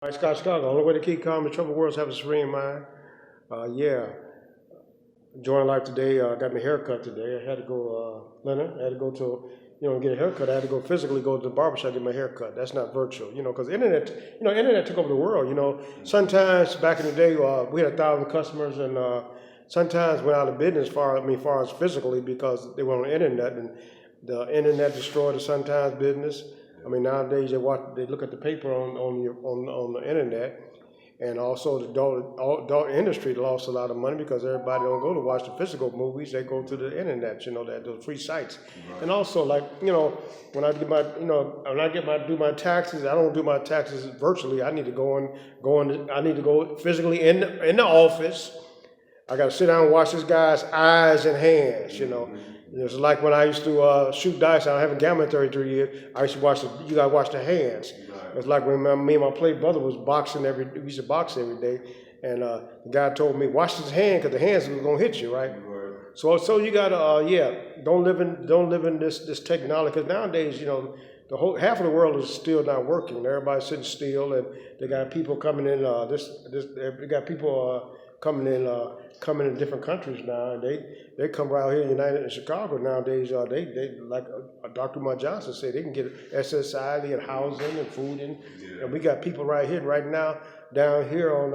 All right, Scott Chicago. Only way to keep calm in troubled world is have a serene mind. Yeah, enjoying life today. Got my hair cut today. I had to go, Leonard. I had to go to, get a haircut. I had to go physically go to the barbershop get my hair cut. That's not virtual, because internet, internet took over the world. Sometimes back in the day, we had 1,000 customers, and sometimes went out of business. Far as physically, because they were on the internet, and the internet destroyed the sometimes business. Nowadays they look at the paper on the internet, and also the adult industry lost a lot of money because everybody don't go to watch the physical movies; they go to the internet. Those free sites, and also when I do my taxes, I don't do my taxes virtually. I need to I need to go physically in the office. I got to sit down and watch this guy's eyes and hands. It's like when I used to shoot dice. I haven't gambled in 33 years. I used to you got to watch the hands. It's like when me and my play brother was boxing we used to box every day, and the guy told me, watch his hand because the hands are gonna hit you, right? So you gotta don't live in this technology, because nowadays the whole half of the world is still not working. Everybody's sitting still, and they got people coming in. They got people coming in different countries now, and they come right here in Chicago nowadays. They like Dr. Umar Johnson said, they can get SSI, they get housing and food, and we got people right here right now down here on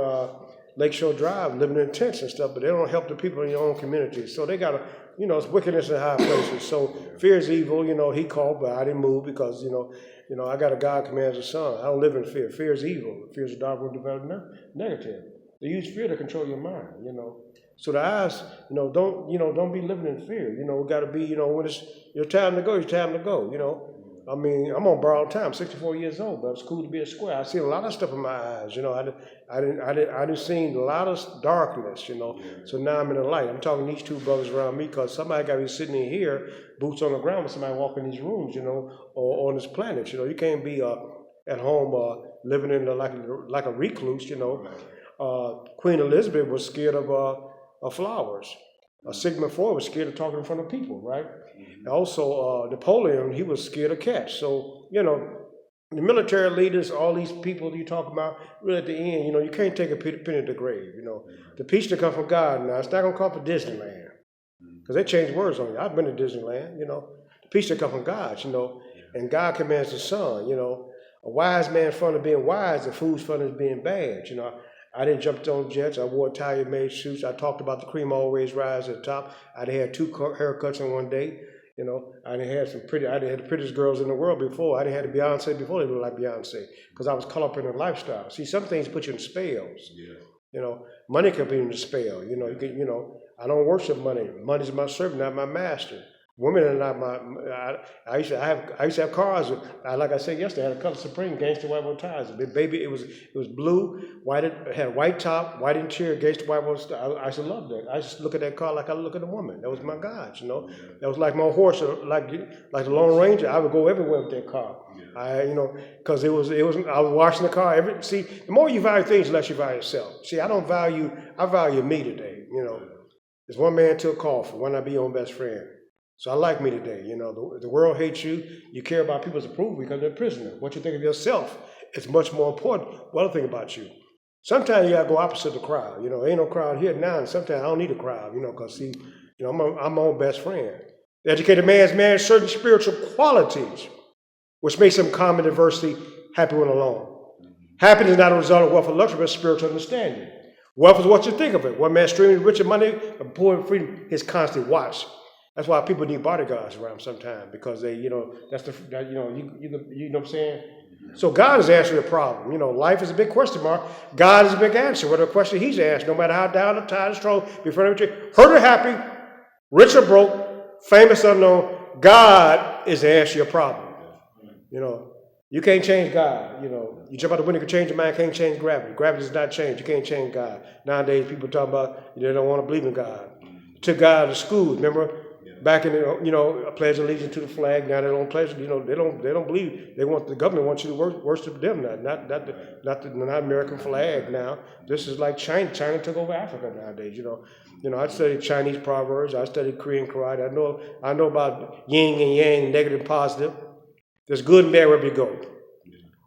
Lakeshore Drive living in tents and stuff, but they don't help the people in your own community. So they got it's wickedness in high places. So fear is evil. He called, but I didn't move because I got a God commands a son. I don't live in fear. Fear is evil. Fear is a dark will develop negative. They use fear to control your mind. So the eyes, don't be living in fear. We got to be, when it's your time to go, it's time to go. I'm on borrowed time. I'm 64 years old, but it's cool to be a square. I see a lot of stuff in my eyes. I didn't seen a lot of darkness. So now I'm in the light. I'm talking to these two brothers around me because somebody got to be sitting in here, boots on the ground, with somebody walking these rooms, or on this planet. You can't be at home living in like a recluse. Queen Elizabeth was scared of flowers. Sigmund Freud was scared of talking in front of people, right? And also, Napoleon, he was scared of cats. So, the military leaders, all these people you talk about, really at the end, you can't take a penny to the grave. The peace to come from God now, it's not going to come from Disneyland, because they change words on you. I've been to Disneyland, the peace to come from God, and God commands the Son, a wise man's fun of being wise, a fool's fun of being bad, I didn't jump on jets. I wore Italian-made suits. I talked about the cream always rise at the top. I had 2 haircuts in one day. I didn't have the prettiest girls in the world before. I didn't have the Beyonce before they looked like Beyonce, because I was caught up in a lifestyle. See, some things put you in spells. Yeah. Money can be in the spell. I don't worship money. Money's my servant, not my master. Women are not I used to have cars. Like I said yesterday, I had a Color Supreme Gangster White Boy tires. Baby, it was blue, white. It had a white top, white interior, Gangster White Boy. I used to love that. I used to look at that car like I look at a woman. That was my God, That was like my horse, like the Lone Ranger. I would go everywhere with that car. Because it was. I was washing the car See, the more you value things, the less you value yourself. See, I value me today. There's one man took coffee. Why not be your own best friend? So I like me today. The world hates you. You care about people's approval because they're a prisoner. What you think of yourself is much more important. What I think about you. Sometimes you gotta go opposite the crowd. Ain't no crowd here now, and sometimes I don't need a crowd. Because see, I'm my own best friend. The educated man's man certain spiritual qualities, which makes him calm in adversity, happy when alone. Happiness is not a result of wealth or luxury, but spiritual understanding. Wealth is what you think of it. One man streaming rich in money, a poor in freedom, his constant watch. That's why people need bodyguards around sometimes, because they, you know what I'm saying? So God is answering the problem. Life is a big question mark. God is a big answer. Whatever question he's asked, no matter how down the tide is strong, be front of you, hurt or happy, rich or broke, famous or unknown, God is the answer to your problem. You can't change God. You jump out the window, you can change your mind, can't change gravity. Gravity does not change. You can't change God. Nowadays, people talk about they don't want to believe in God. Took God to school, remember? Back in the, pledge allegiance to the flag. Now they don't pledge. They don't believe. The government wants you to worship them now, not American flag. Now this is like China. China took over Africa nowadays. I studied Chinese proverbs. I studied Korean karate. I know about yin and yang, negative and positive. There's good and bad wherever you go.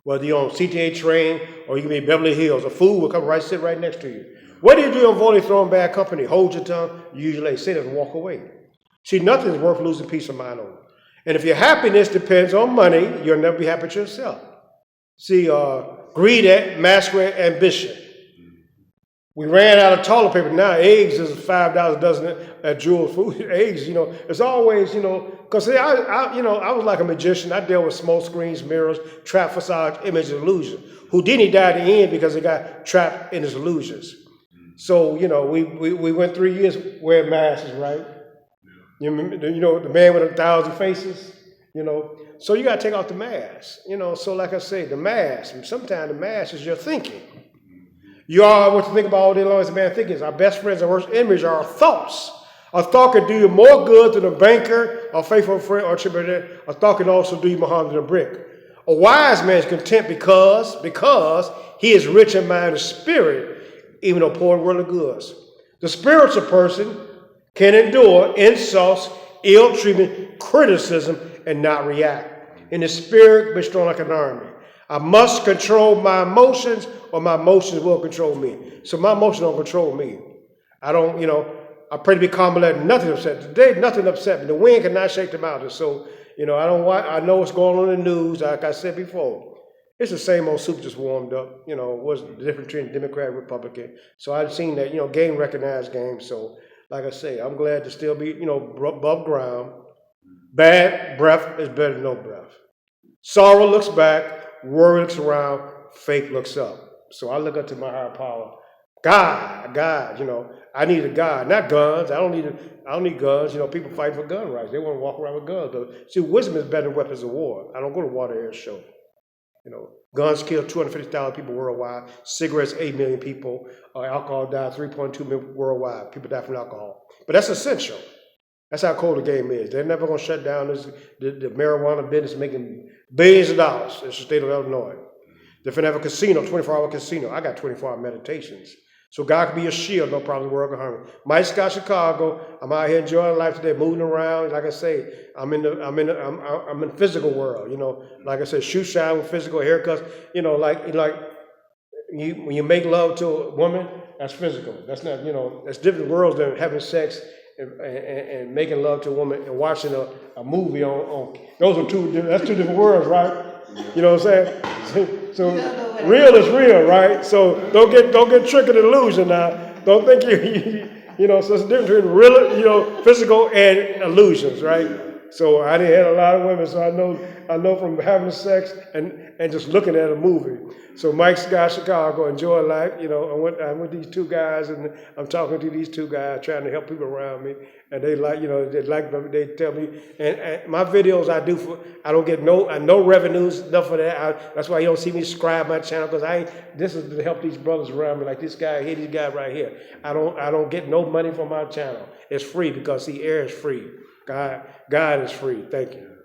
Whether you're on CTA train or you can be Beverly Hills, a fool will come right, sit right next to you. What do you do on voting throwing bad company? Hold your tongue, usually sit and walk away. See, nothing is worth losing peace of mind over. And if your happiness depends on money, you'll never be happy with yourself. See, greed, masquerade, ambition. We ran out of toilet paper. Now eggs is $5 a dozen at Jewel's Food. Eggs, it's always, because I was like a magician. I dealt with smoke screens, mirrors, trap facades, image illusion. Houdini died at the end because he got trapped in his illusions. So, we went 3 years wearing masks, right? The man with 1,000 faces, So you got to take off the mask, So like I say, the mask, and sometimes the mask is your thinking. You are what you think about all day long as a man thinking. Our best friends and worst enemies are our thoughts. A thought can do you more good than a banker, a faithful friend, or a tributary. A thought can also do you more harm than a brick. A wise man is content because he is rich in mind and spirit, even though poor in worldly goods. The spiritual person can endure insults, ill treatment, criticism, and not react. In the spirit, be strong like an army. I must control my emotions, or my emotions will control me. So my emotions don't control me. I don't, I pray to be calm and let nothing upset. Today, nothing upset me. The wind cannot shake the mountains. So, I know what's going on in the news. Like I said before, it's the same old soup just warmed up. What's the difference between Democrat and Republican? So I've seen that, game recognized game. So, like I say, I'm glad to still be, above ground. Bad breath is better than no breath. Sorrow looks back, worry looks around, faith looks up. So I look up to my higher power. God, I need a God, not guns. I don't need guns. People fight for gun rights. They want to walk around with guns. But see, wisdom is better than weapons of war. I don't go to water air show. Guns kill 250,000 people worldwide. Cigarettes, 8 million people. Alcohol died 3.2 million worldwide. People die from alcohol. But that's essential. That's how cold the game is. They're never going to shut down the marijuana business making billions of dollars in the state of Illinois. They're going to have a casino, 24-hour casino. I got 24-hour meditations. So God can be a shield, no problem, world can harm me. Mike Scott, Chicago. I'm out here enjoying life today, moving around. Like I say, I'm in the physical world. Like I said, shoe shine with physical haircuts. When you make love to a woman, that's physical. That's not, that's different worlds than having sex and making love to a woman and watching a movie on. Those are that's two different worlds, right? You know what I'm saying? So real is real, right? So don't get tricked in the illusion now. Don't think so it's a difference between real, physical and illusions, right? So I didn't have a lot of women, so I know from having sex and just looking at a movie. So Mike Scott, Chicago, enjoy life. I'm with these two guys, and I'm talking to these two guys, trying to help people around me, and they they tell me. And my videos I don't get no revenues, enough for that. That's why you don't see me subscribe my channel, because this is to help these brothers around me, like this guy here, this guy right here. I don't get no money from my channel. It's free because air is free. God is free. Thank you.